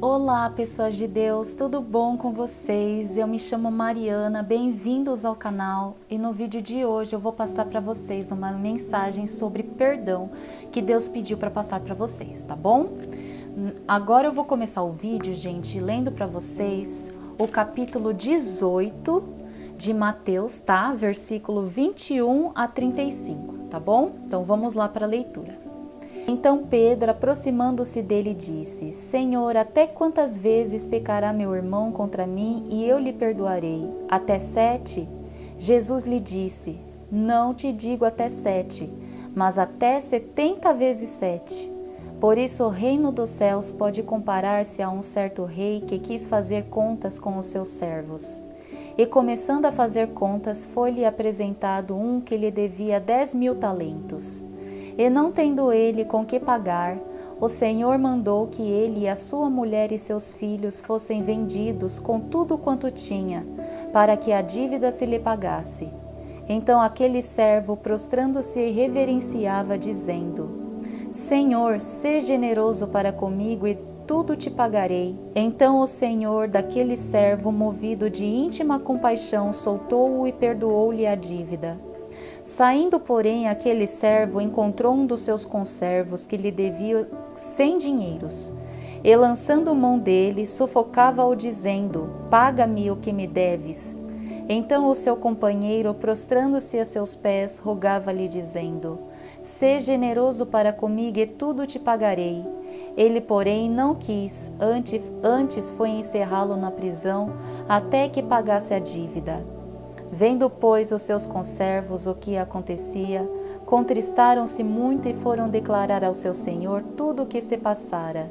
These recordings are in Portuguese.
Olá, pessoas de Deus, tudo bom com vocês? Eu me chamo Mariana, bem-vindos ao canal e no vídeo de hoje eu vou passar para vocês uma mensagem sobre perdão que Deus pediu para passar para vocês, tá bom? Agora eu vou começar o vídeo, gente, lendo para vocês o capítulo 18 de Mateus, tá? Versículo 21 a 35, tá bom? Então vamos lá para a leitura. Então Pedro, aproximando-se dele, disse: Senhor, até quantas vezes pecará meu irmão contra mim e eu lhe perdoarei? Até 7? Jesus lhe disse: Não te digo até 7, mas até 70 vezes 7. Por isso o reino dos céus pode comparar-se a um certo rei que quis fazer contas com os seus servos. E começando a fazer contas, foi-lhe apresentado um que lhe devia 10.000 talentos. E não tendo ele com que pagar, o Senhor mandou que ele e a sua mulher e seus filhos fossem vendidos com tudo quanto tinha, para que a dívida se lhe pagasse. Então aquele servo, prostrando-se, reverenciava, dizendo: Senhor, sê generoso para comigo e tudo te pagarei. Então o Senhor daquele servo, movido de íntima compaixão, soltou-o e perdoou-lhe a dívida. Saindo, porém, aquele servo encontrou um dos seus conservos que lhe devia 100 dinheiros. E lançando mão dele, sufocava-o dizendo: Paga-me o que me deves. Então o seu companheiro, prostrando-se a seus pés, rogava-lhe dizendo: Sê generoso para comigo e tudo te pagarei. Ele, porém, não quis, antes foi encerrá-lo na prisão até que pagasse a dívida. Vendo, pois, os seus conservos o que acontecia, contristaram-se muito e foram declarar ao seu senhor tudo o que se passara.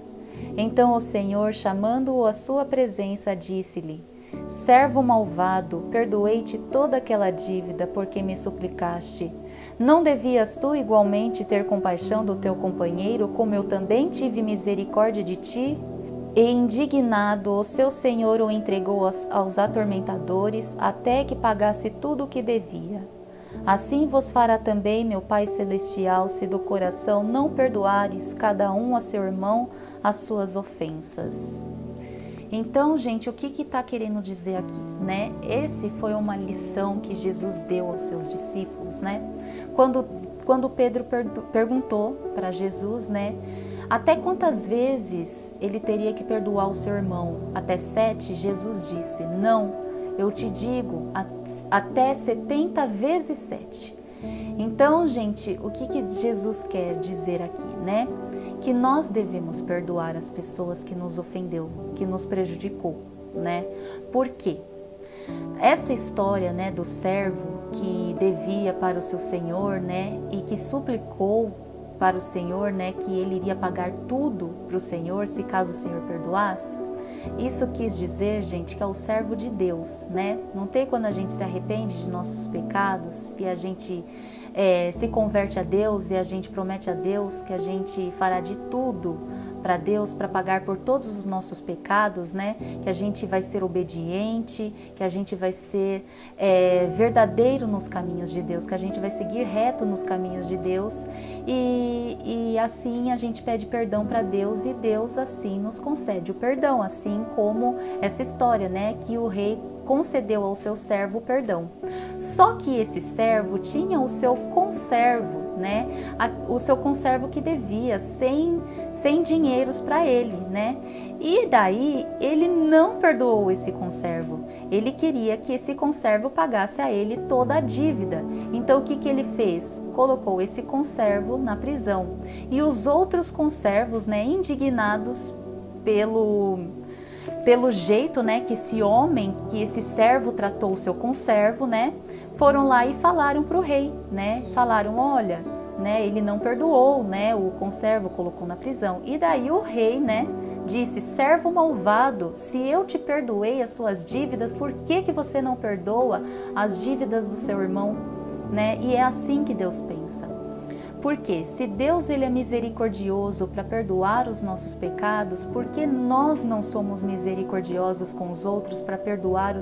Então o senhor, chamando-o à sua presença, disse-lhe: Servo malvado, perdoei-te toda aquela dívida, porque me suplicaste. Não devias tu igualmente ter compaixão do teu companheiro, como eu também tive misericórdia de ti? E indignado, o seu senhor o entregou aos atormentadores, até que pagasse tudo o que devia. Assim vos fará também meu Pai Celestial, se do coração não perdoares cada um a seu irmão as suas ofensas. Então, gente, o que está querendo dizer aqui, né? Esse foi uma lição que Jesus deu aos seus discípulos, né? Quando Pedro perguntou para Jesus, né? Até quantas vezes ele teria que perdoar o seu irmão? Até 7? Jesus disse: Não, eu te digo, até 70 vezes 7. Então, gente, o que Jesus quer dizer aqui, né? Que nós devemos perdoar as pessoas que nos ofendeu, que nos prejudicou, né? Por quê? Essa história, né, do servo que devia para o seu senhor, né, e que suplicou para o Senhor, né, que ele iria pagar tudo para o Senhor, se caso o Senhor perdoasse. Isso quis dizer, gente, que é o servo de Deus, né? Não tem quando a gente se arrepende de nossos pecados e a gente se converte a Deus e a gente promete a Deus que a gente fará de tudo para Deus, para pagar por todos os nossos pecados, né? Que a gente vai ser obediente, que a gente vai ser verdadeiro nos caminhos de Deus, que a gente vai seguir reto nos caminhos de Deus e assim a gente pede perdão para Deus e Deus assim nos concede o perdão, assim como essa história, né? Que o rei concedeu ao seu servo o perdão. Só que esse servo tinha o seu conservo, né? O seu conservo que devia 100 dinheiros para ele, né? E daí ele não perdoou esse conservo. Ele queria que esse conservo pagasse a ele toda a dívida. Então o que ele fez? Colocou esse conservo na prisão. E os outros conservos, né, indignados pelo jeito, né, que esse homem, que esse servo tratou o seu conservo, né, foram lá e falaram para o rei, né, falaram: olha, né, ele não perdoou, né, o conservo colocou na prisão. E daí o rei, né, disse: servo malvado, se eu te perdoei as suas dívidas, por que você não perdoa as dívidas do seu irmão, né? E é assim que Deus pensa. Porque se Deus ele é misericordioso para perdoar os nossos pecados, por que nós não somos misericordiosos com os outros para perdoar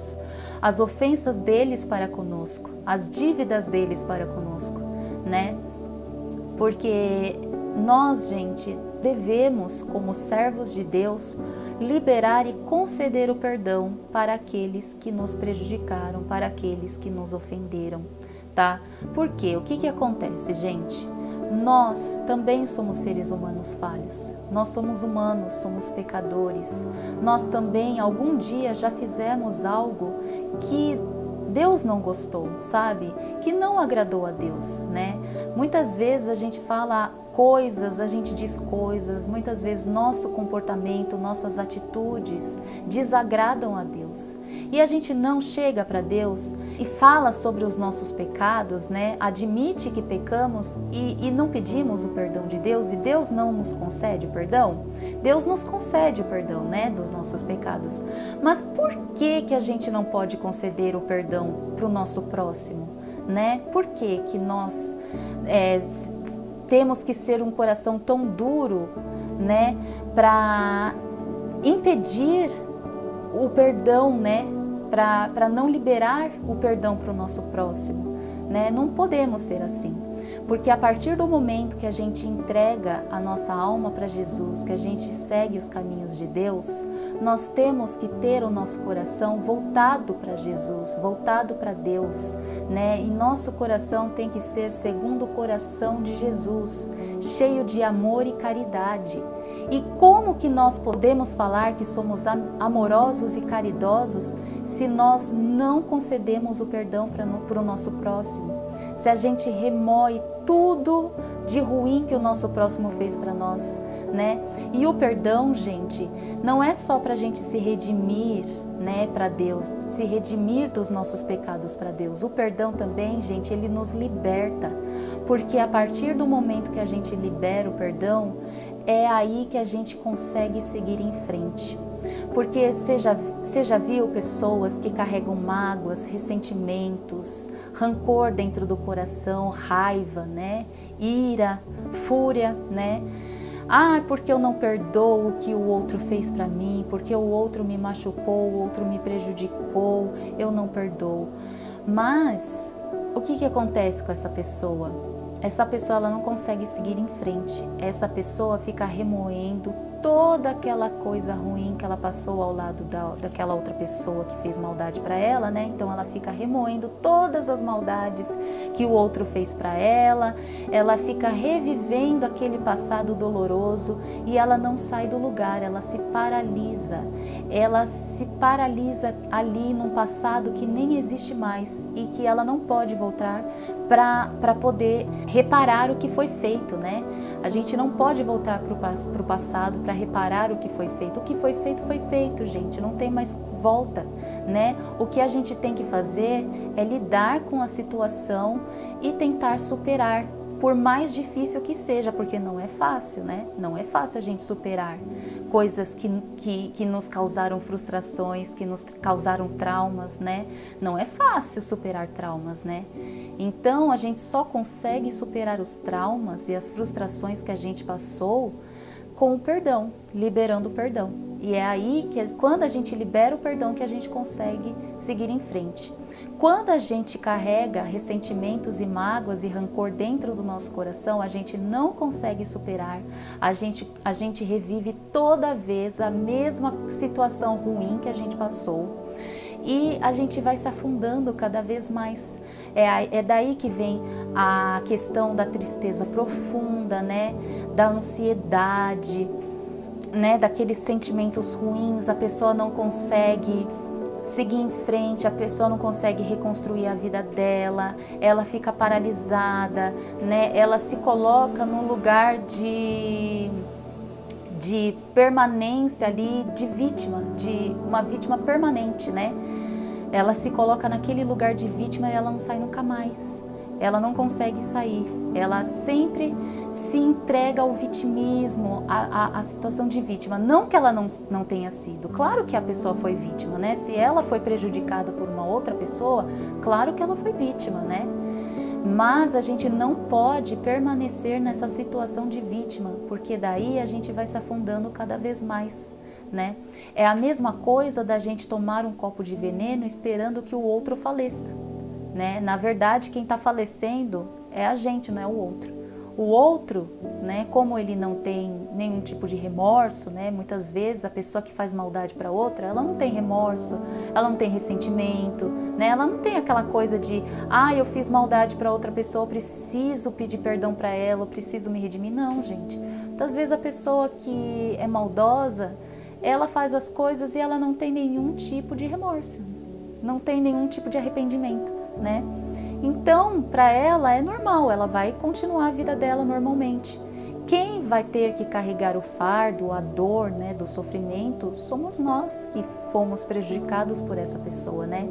as ofensas deles para conosco, as dívidas deles para conosco, né? Porque nós, gente, devemos, como servos de Deus, liberar e conceder o perdão para aqueles que nos prejudicaram, para aqueles que nos ofenderam, tá? Por quê? O que acontece, gente? Nós também somos seres humanos falhos. Nós somos humanos, somos pecadores. Nós também, algum dia, já fizemos algo que Deus não gostou, sabe? Que não agradou a Deus, né? Muitas vezes a gente fala coisas, a gente diz coisas, muitas vezes nosso comportamento, nossas atitudes desagradam a Deus. E a gente não chega para Deus e fala sobre os nossos pecados, né? Admite que pecamos e não pedimos o perdão de Deus, e Deus não nos concede o perdão? Deus nos concede o perdão, né, dos nossos pecados. Mas por que a gente não pode conceder o perdão para o nosso próximo, né? Por que nós temos que ser um coração tão duro, né, para impedir o perdão, né, para não liberar o perdão para o nosso próximo, né? Não podemos ser assim, porque a partir do momento que a gente entrega a nossa alma para Jesus, que a gente segue os caminhos de Deus, nós temos que ter o nosso coração voltado para Jesus, voltado para Deus, né? E nosso coração tem que ser segundo o coração de Jesus, cheio de amor e caridade. E como que nós podemos falar que somos amorosos e caridosos se nós não concedemos o perdão para o nosso próximo? Se a gente remoe tudo de ruim que o nosso próximo fez para nós, né? E o perdão, gente, não é só para a gente se redimir, né, para Deus, se redimir dos nossos pecados para Deus. O perdão também, gente, ele nos liberta, porque a partir do momento que a gente libera o perdão, é aí que a gente consegue seguir em frente. Porque você já viu pessoas que carregam mágoas, ressentimentos, rancor dentro do coração, raiva, né? Ira, fúria, né? Ah, porque eu não perdoo o que o outro fez para mim, porque o outro me machucou, o outro me prejudicou, eu não perdoo. Mas o que acontece com essa pessoa? Essa pessoa ela não consegue seguir em frente. Essa pessoa fica remoendo toda aquela coisa ruim que ela passou ao lado daquela outra pessoa que fez maldade para ela, né? Então ela fica remoendo todas as maldades que o outro fez para ela, ela fica revivendo aquele passado doloroso e ela não sai do lugar, ela se paralisa ali num passado que nem existe mais e que ela não pode voltar para poder reparar o que foi feito, né? A gente não pode voltar para o passado para reparar o que foi feito. O que foi feito, gente, não tem mais volta, né? O que a gente tem que fazer é lidar com a situação e tentar superar, por mais difícil que seja, porque não é fácil, né? Não é fácil a gente superar coisas que nos causaram frustrações, que nos causaram traumas, né? Não é fácil superar traumas, né? Então, a gente só consegue superar os traumas e as frustrações que a gente passou com o perdão, liberando o perdão. E é aí que, quando a gente libera o perdão, que a gente consegue seguir em frente. Quando a gente carrega ressentimentos e mágoas e rancor dentro do nosso coração, a gente não consegue superar, a gente revive toda vez a mesma situação ruim que a gente passou e a gente vai se afundando cada vez mais. É daí que vem a questão da tristeza profunda, né? Da ansiedade, né? Daqueles sentimentos ruins, a pessoa não consegue seguir em frente, a pessoa não consegue reconstruir a vida dela, ela fica paralisada, né? Ela se coloca num lugar de permanência ali, de vítima, de uma vítima permanente, né? Ela se coloca naquele lugar de vítima e ela não sai nunca mais. Ela não consegue sair. Ela sempre se entrega ao vitimismo, à situação de vítima. Não que ela não tenha sido. Claro que a pessoa foi vítima, né? Se ela foi prejudicada por uma outra pessoa, claro que ela foi vítima, né? Mas a gente não pode permanecer nessa situação de vítima, porque daí a gente vai se afundando cada vez mais, né? É a mesma coisa da gente tomar um copo de veneno esperando que o outro faleça, né? Na verdade, quem está falecendo é a gente, não é o outro. O outro, né, como ele não tem nenhum tipo de remorso, né, muitas vezes a pessoa que faz maldade para outra, ela não tem remorso, ela não tem ressentimento, né, ela não tem aquela coisa de, eu fiz maldade para outra pessoa, eu preciso pedir perdão para ela, eu preciso me redimir. Não, gente. Muitas vezes a pessoa que é maldosa, ela faz as coisas e ela não tem nenhum tipo de remorso, não tem nenhum tipo de arrependimento, né? Então, para ela é normal, ela vai continuar a vida dela normalmente. Quem vai ter que carregar o fardo, a dor, né, do sofrimento, somos nós que fomos prejudicados por essa pessoa, né?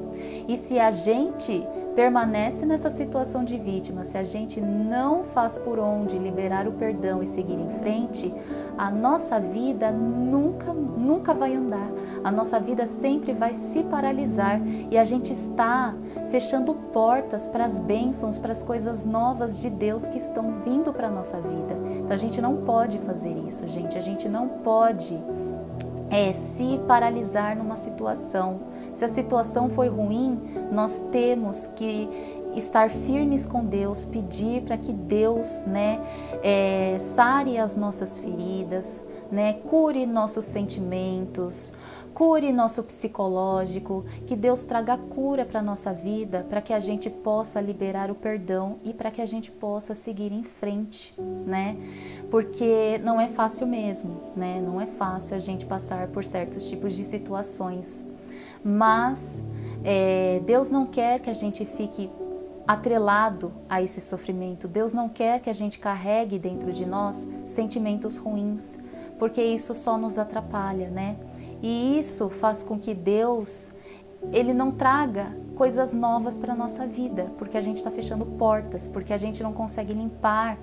E se a gente permanece nessa situação de vítima, se a gente não faz por onde liberar o perdão e seguir em frente, a nossa vida nunca vai andar. A nossa vida sempre vai se paralisar e a gente está fechando portas para as bênçãos, para as coisas novas de Deus que estão vindo para a nossa vida. Então a gente não pode fazer isso, gente. A gente não pode se paralisar numa situação. Se a situação foi ruim, nós temos que estar firmes com Deus, pedir para que Deus, né, sare as nossas feridas, né, cure nossos sentimentos, cure nosso psicológico, que Deus traga cura para a nossa vida, para que a gente possa liberar o perdão e para que a gente possa seguir em frente, né? Porque não é fácil mesmo, né? Não é fácil a gente passar por certos tipos de situações, mas Deus não quer que a gente fique atrelado a esse sofrimento. Deus não quer que a gente carregue dentro de nós sentimentos ruins, porque isso só nos atrapalha, né? E isso faz com que Deus, Ele não traga coisas novas para a nossa vida, porque a gente está fechando portas, porque a gente não consegue limpar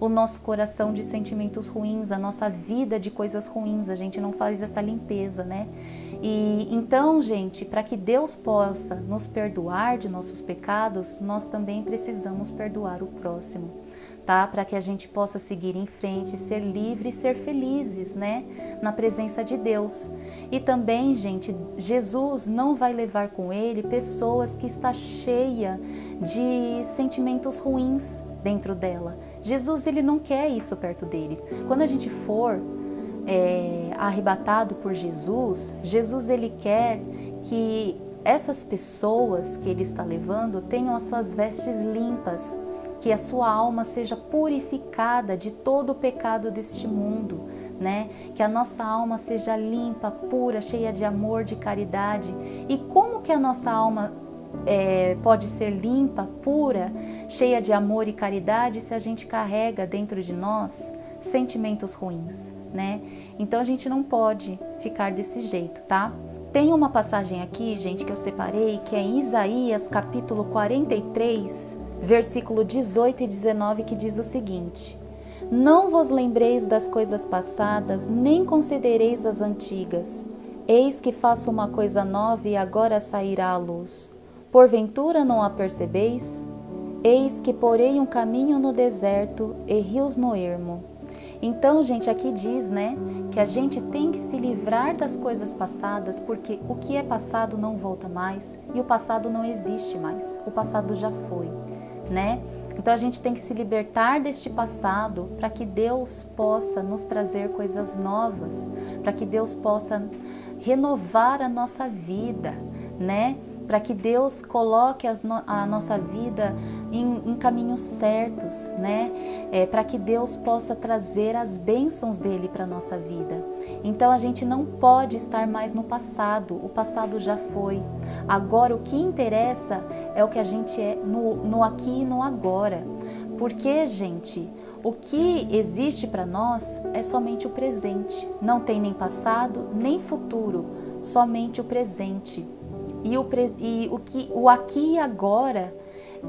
o nosso coração de sentimentos ruins, a nossa vida de coisas ruins, a gente não faz essa limpeza, né? E então, gente, para que Deus possa nos perdoar de nossos pecados, nós também precisamos perdoar o próximo, tá? Para que a gente possa seguir em frente, ser livre e ser felizes, né? Na presença de Deus. E também, gente, Jesus não vai levar com Ele pessoas que está cheia de sentimentos ruins dentro dela. Jesus, Ele não quer isso perto dele. Quando a gente for arrebatado por Jesus, Jesus, Ele quer que essas pessoas que Ele está levando tenham as suas vestes limpas, que a sua alma seja purificada de todo o pecado deste mundo, né? Que a nossa alma seja limpa, pura, cheia de amor, de caridade. E como que a nossa alma pode ser limpa, pura, cheia de amor e caridade se a gente carrega dentro de nós sentimentos ruins, né? Então a gente não pode ficar desse jeito, tá? Tem uma passagem aqui, gente, que eu separei, que é em Isaías capítulo 43, versículo 18 e 19, que diz o seguinte: Não vos lembreis das coisas passadas, nem considereis as antigas. Eis que faço uma coisa nova e agora sairá à luz. Porventura não a percebeis? Eis que porei um caminho no deserto e rios no ermo. Então, gente, aqui diz, né, que a gente tem que se livrar das coisas passadas, porque o que é passado não volta mais e o passado não existe mais. O passado já foi, né? Então a gente tem que se libertar deste passado para que Deus possa nos trazer coisas novas, para que Deus possa renovar a nossa vida, né? Para que Deus coloque a nossa vida em caminhos certos, né? Para que Deus possa trazer as bênçãos dele para a nossa vida. Então a gente não pode estar mais no passado, o passado já foi. Agora o que interessa é o que a gente é no aqui e no agora. Porque, gente, o que existe para nós é somente o presente. Não tem nem passado, nem futuro, somente o presente. E o aqui e agora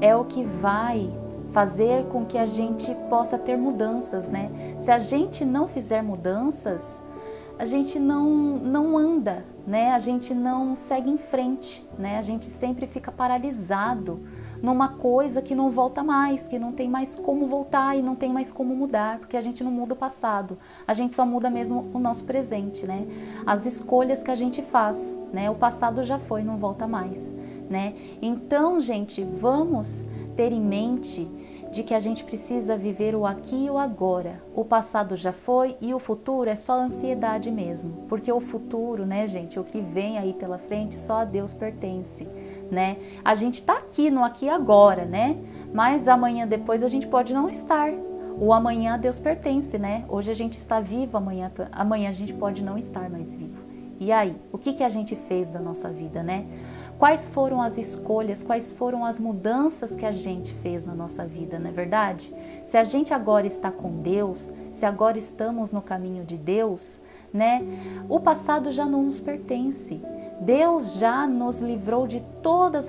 é o que vai fazer com que a gente possa ter mudanças, né? Se a gente não fizer mudanças, a gente não anda, né? A gente não segue em frente, né? A gente sempre fica paralisado numa coisa que não volta mais, que não tem mais como voltar e não tem mais como mudar, porque a gente não muda o passado, a gente só muda mesmo o nosso presente, né? As escolhas que a gente faz, né? O passado já foi, não volta mais, né? Então, gente, vamos ter em mente de que a gente precisa viver o aqui e o agora. O passado já foi e o futuro é só ansiedade mesmo, porque o futuro, né, gente, o que vem aí pela frente só a Deus pertence, né? A gente tá aqui no aqui e agora, né? Mas amanhã depois a gente pode não estar. O amanhã a Deus pertence, né? Hoje a gente está vivo, amanhã a gente pode não estar mais vivo. E aí, o que a gente fez da nossa vida, né? Quais foram as escolhas, quais foram as mudanças que a gente fez na nossa vida, não é verdade? Se a gente agora está com Deus, se agora estamos no caminho de Deus, né? O passado já não nos pertence. Deus já nos livrou de todas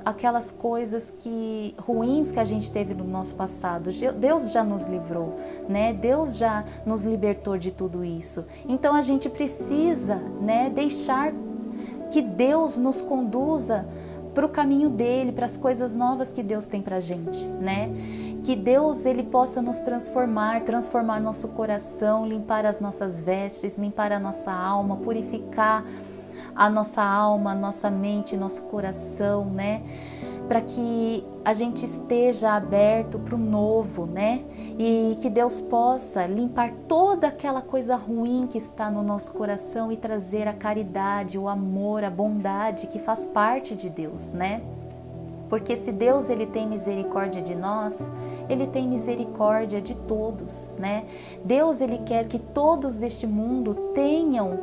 aquelas coisas ruins que a gente teve no nosso passado. Deus já nos livrou, né? Deus já nos libertou de tudo isso. Então a gente precisa, né, deixar que Deus nos conduza para o caminho dele, para as coisas novas que Deus tem para a gente, né? Que Deus ele possa nos transformar nosso coração, limpar as nossas vestes, limpar a nossa alma, purificar a nossa alma, a nossa mente, nosso coração, né? Para que a gente esteja aberto para o novo, né? E que Deus possa limpar toda aquela coisa ruim que está no nosso coração e trazer a caridade, o amor, a bondade que faz parte de Deus, né? Porque se Deus ele tem misericórdia de nós, ele tem misericórdia de todos, né? Deus ele quer que todos deste mundo tenham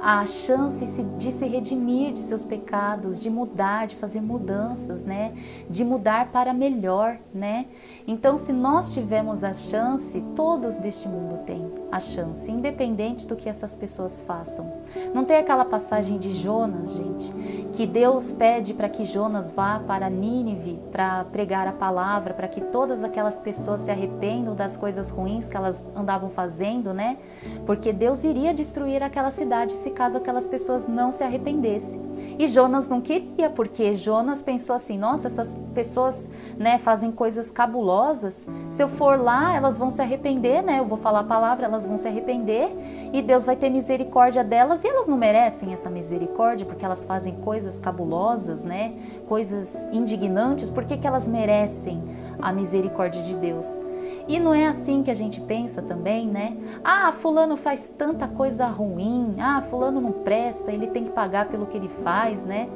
a chance de se redimir de seus pecados, de mudar, de fazer mudanças, né? De mudar para melhor, né? Então, se nós tivermos a chance, todos deste mundo têm a chance, independente do que essas pessoas façam. Não tem aquela passagem de Jonas, gente, que Deus pede para que Jonas vá para Nínive para pregar a palavra, para que todas aquelas pessoas se arrependam das coisas ruins que elas andavam fazendo, né? Porque Deus iria destruir aquela cidade se caso aquelas pessoas não se arrependessem. E Jonas não queria, porque Jonas pensou assim, nossa, essas pessoas, né, fazem coisas cabulosas, se eu for lá, elas vão se arrepender, né? Eu vou falar a palavra, elas vão se arrepender e Deus vai ter misericórdia delas, e elas não merecem essa misericórdia porque elas fazem coisas cabulosas, né? Coisas indignantes, por que elas merecem a misericórdia de Deus? E não é assim que a gente pensa também, né? Ah, fulano faz tanta coisa ruim, ah, fulano não presta, ele tem que pagar pelo que ele faz, né?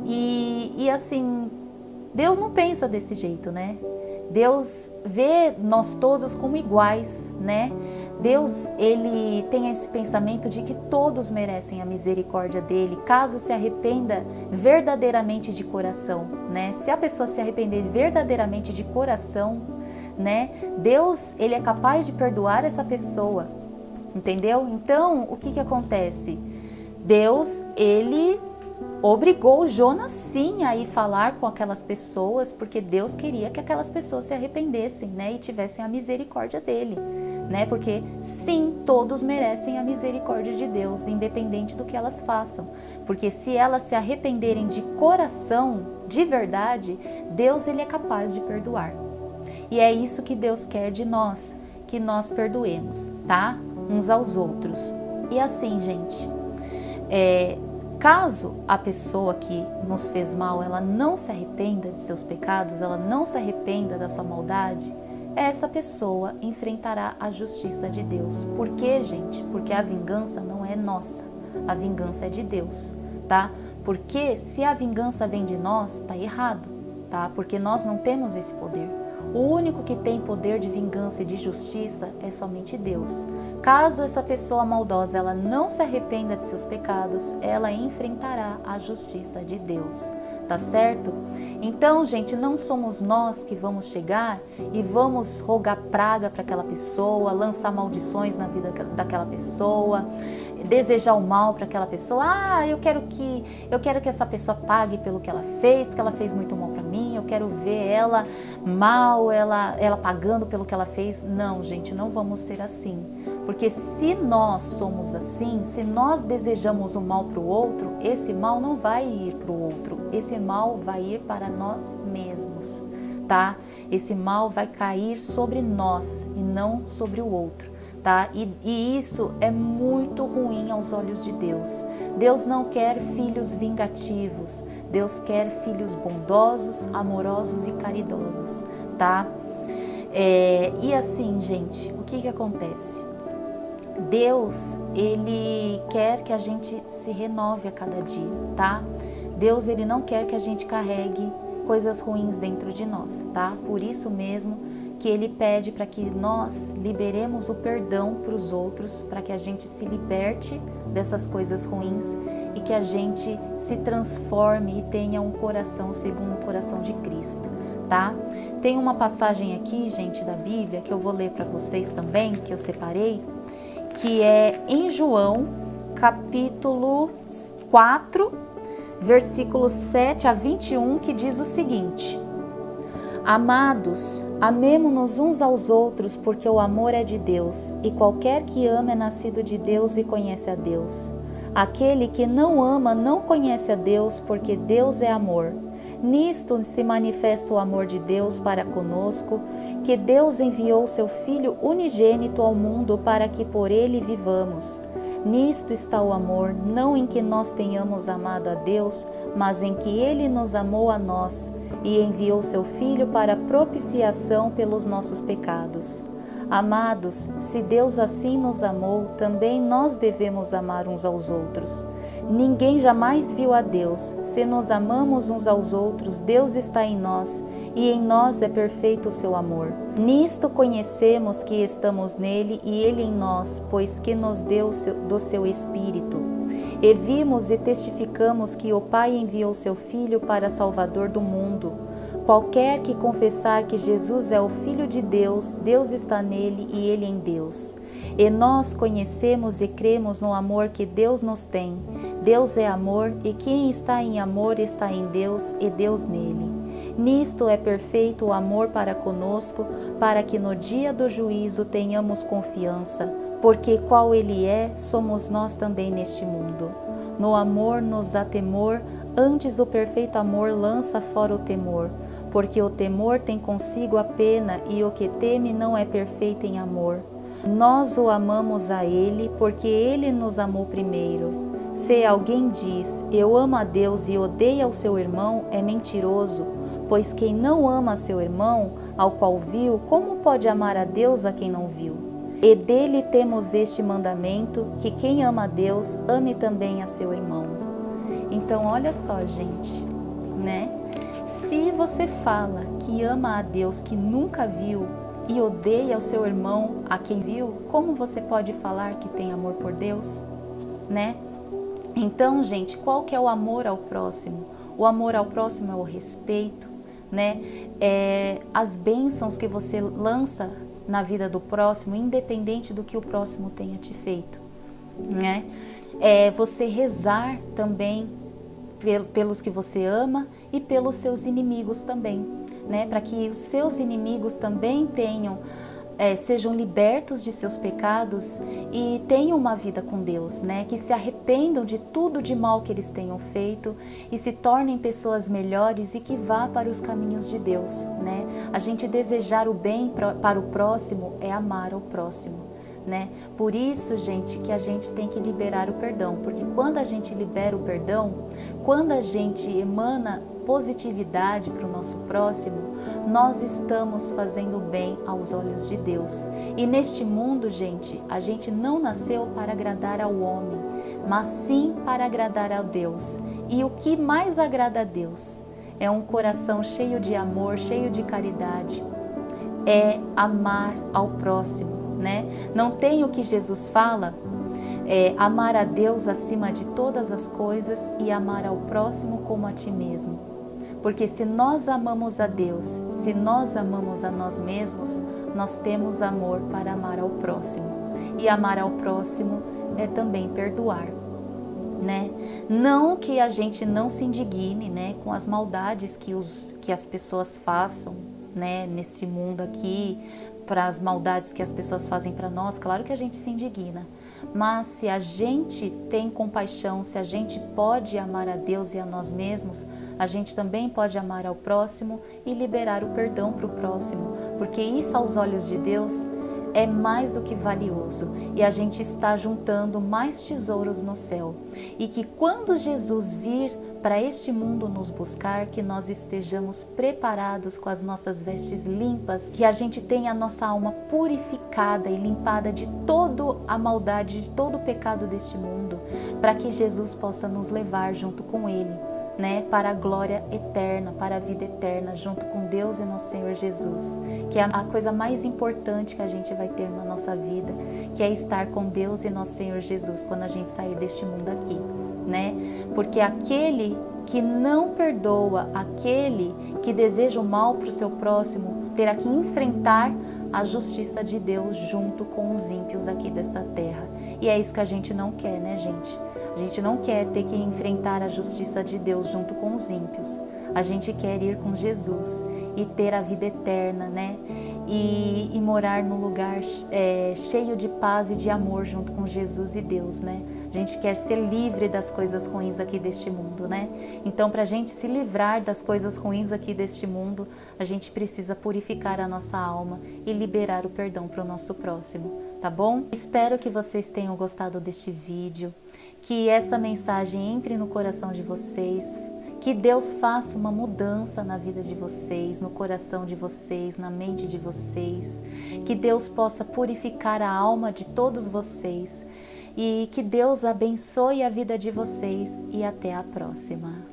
E assim, Deus não pensa desse jeito, né? Deus vê nós todos como iguais, né? Deus, ele tem esse pensamento de que todos merecem a misericórdia dele, caso se arrependa verdadeiramente de coração, né? Se a pessoa se arrepender verdadeiramente de coração, né? Deus, ele é capaz de perdoar essa pessoa, entendeu? Então, o que acontece? Deus, ele obrigou Jonas sim a ir falar com aquelas pessoas, porque Deus queria que aquelas pessoas se arrependessem, né? E tivessem a misericórdia dele, né? Porque sim, todos merecem a misericórdia de Deus, independente do que elas façam. Porque se elas se arrependerem de coração, de verdade, Deus, ele é capaz de perdoar. E é isso que Deus quer de nós, que nós perdoemos, tá? Uns aos outros. E assim, gente, caso a pessoa que nos fez mal, ela não se arrependa de seus pecados, ela não se arrependa da sua maldade, essa pessoa enfrentará a justiça de Deus. Por quê, gente? Porque a vingança não é nossa, a vingança é de Deus, tá? Porque se a vingança vem de nós, tá errado, tá? Porque nós não temos esse poder. O único que tem poder de vingança e de justiça é somente Deus. Caso essa pessoa maldosa ela não se arrependa de seus pecados, ela enfrentará a justiça de Deus, tá certo? Então, gente, não somos nós que vamos chegar e vamos rogar praga para aquela pessoa, lançar maldições na vida daquela pessoa, desejar o mal para aquela pessoa. Ah, eu quero que essa pessoa pague pelo que ela fez, porque ela fez muito mal para mim, eu quero ver ela mal, ela pagando pelo que ela fez. Não, gente, não vamos ser assim. Porque se nós somos assim, se nós desejamos o mal para o outro, esse mal não vai ir para o outro, esse mal vai ir para nós mesmos, tá? Esse mal vai cair sobre nós e não sobre o outro, tá? E isso é muito ruim aos olhos de Deus. Deus não quer filhos vingativos, Deus quer filhos bondosos, amorosos e caridosos, tá? E assim, gente, o que acontece? Deus, Ele quer que a gente se renove a cada dia, tá? Deus, Ele não quer que a gente carregue coisas ruins dentro de nós, tá? Por isso mesmo que Ele pede para que nós liberemos o perdão para os outros, para que a gente se liberte dessas coisas ruins e que a gente se transforme e tenha um coração segundo o coração de Cristo, tá? Tem uma passagem aqui, gente, da Bíblia, que eu vou ler para vocês também, que eu separei, que é em João, capítulo 4, versículos 7 a 21, que diz o seguinte: Amados, amemo-nos uns aos outros, porque o amor é de Deus, e qualquer que ama é nascido de Deus e conhece a Deus. Aquele que não ama não conhece a Deus, porque Deus é amor. Nisto se manifesta o amor de Deus para conosco, que Deus enviou seu Filho unigênito ao mundo para que por ele vivamos. Nisto está o amor, não em que nós tenhamos amado a Deus, mas em que Ele nos amou a nós e enviou seu Filho para propiciação pelos nossos pecados. Amados, se Deus assim nos amou, também nós devemos amar uns aos outros. Ninguém jamais viu a Deus. Se nos amamos uns aos outros, Deus está em nós, e em nós é perfeito o seu amor. Nisto conhecemos que estamos nele e ele em nós, pois que nos deu do seu Espírito. E vimos e testificamos que o Pai enviou seu Filho para Salvador do mundo. Qualquer que confessar que Jesus é o Filho de Deus, Deus está nele e ele em Deus. E nós conhecemos e cremos no amor que Deus nos tem. Deus é amor, e quem está em amor está em Deus e Deus nele. Nisto é perfeito o amor para conosco, para que no dia do juízo tenhamos confiança, porque qual ele é, somos nós também neste mundo. No amor nos há temor, antes o perfeito amor lança fora o temor, porque o temor tem consigo a pena, e o que teme não é perfeito em amor. Nós o amamos a ele, porque ele nos amou primeiro. Se alguém diz, eu amo a Deus e odeia o seu irmão, é mentiroso, pois quem não ama seu irmão, ao qual viu, como pode amar a Deus a quem não viu? E dele temos este mandamento, que quem ama a Deus, ame também a seu irmão. Então, olha só, gente, né? Se você fala que ama a Deus que nunca viu e odeia o seu irmão a quem viu, como você pode falar que tem amor por Deus, né? Então, gente, qual que é o amor ao próximo? O amor ao próximo é o respeito, né? As bênçãos que você lança na vida do próximo, independente do que o próximo tenha te feito, né? Você rezar também pelos que você ama e pelos seus inimigos também, né? Para que os seus inimigos também sejam libertos de seus pecados e tenham uma vida com Deus, né? Que se arrependam de tudo de mal que eles tenham feito e se tornem pessoas melhores e que vá para os caminhos de Deus, né? A gente desejar o bem para o próximo é amar o próximo, né? Por isso, gente, que a gente tem que liberar o perdão, porque quando a gente libera o perdão, quando a gente emana positividade para o nosso próximo, nós estamos fazendo bem aos olhos de Deus. E neste mundo, gente, a gente não nasceu para agradar ao homem, mas sim para agradar a Deus. E o que mais agrada a Deus é um coração cheio de amor, cheio de caridade, é amar ao próximo, né? Não tem o que Jesus fala? Amar a Deus acima de todas as coisas e amar ao próximo como a ti mesmo. Porque se nós amamos a Deus, se nós amamos a nós mesmos, nós temos amor para amar ao próximo. E amar ao próximo é também perdoar, né? Não que a gente não se indigne, né, com as maldades que as pessoas façam, né, nesse mundo aqui, para as maldades que as pessoas fazem para nós, claro que a gente se indigna. Mas se a gente tem compaixão, se a gente pode amar a Deus e a nós mesmos, a gente também pode amar ao próximo e liberar o perdão para o próximo, porque isso aos olhos de Deus é mais do que valioso e a gente está juntando mais tesouros no céu. E que quando Jesus vir para este mundo nos buscar, que nós estejamos preparados com as nossas vestes limpas, que a gente tenha a nossa alma purificada e limpada de toda a maldade, de todo o pecado deste mundo, para que Jesus possa nos levar junto com Ele, né, para a glória eterna, para a vida eterna, junto com Deus e nosso Senhor Jesus, que é a coisa mais importante que a gente vai ter na nossa vida, que é estar com Deus e nosso Senhor Jesus quando a gente sair deste mundo aqui, né? Porque aquele que não perdoa, aquele que deseja o mal para o seu próximo, terá que enfrentar a justiça de Deus junto com os ímpios aqui desta terra. E é isso que a gente não quer, né, gente? A gente não quer ter que enfrentar a justiça de Deus junto com os ímpios. A gente quer ir com Jesus e ter a vida eterna, né? E morar num lugar cheio de paz e de amor junto com Jesus e Deus, né? A gente quer ser livre das coisas ruins aqui deste mundo, né? Então, para a gente se livrar das coisas ruins aqui deste mundo, a gente precisa purificar a nossa alma e liberar o perdão para o nosso próximo, tá bom? Espero que vocês tenham gostado deste vídeo, que essa mensagem entre no coração de vocês, que Deus faça uma mudança na vida de vocês, no coração de vocês, na mente de vocês, que Deus possa purificar a alma de todos vocês e que Deus abençoe a vida de vocês e até a próxima.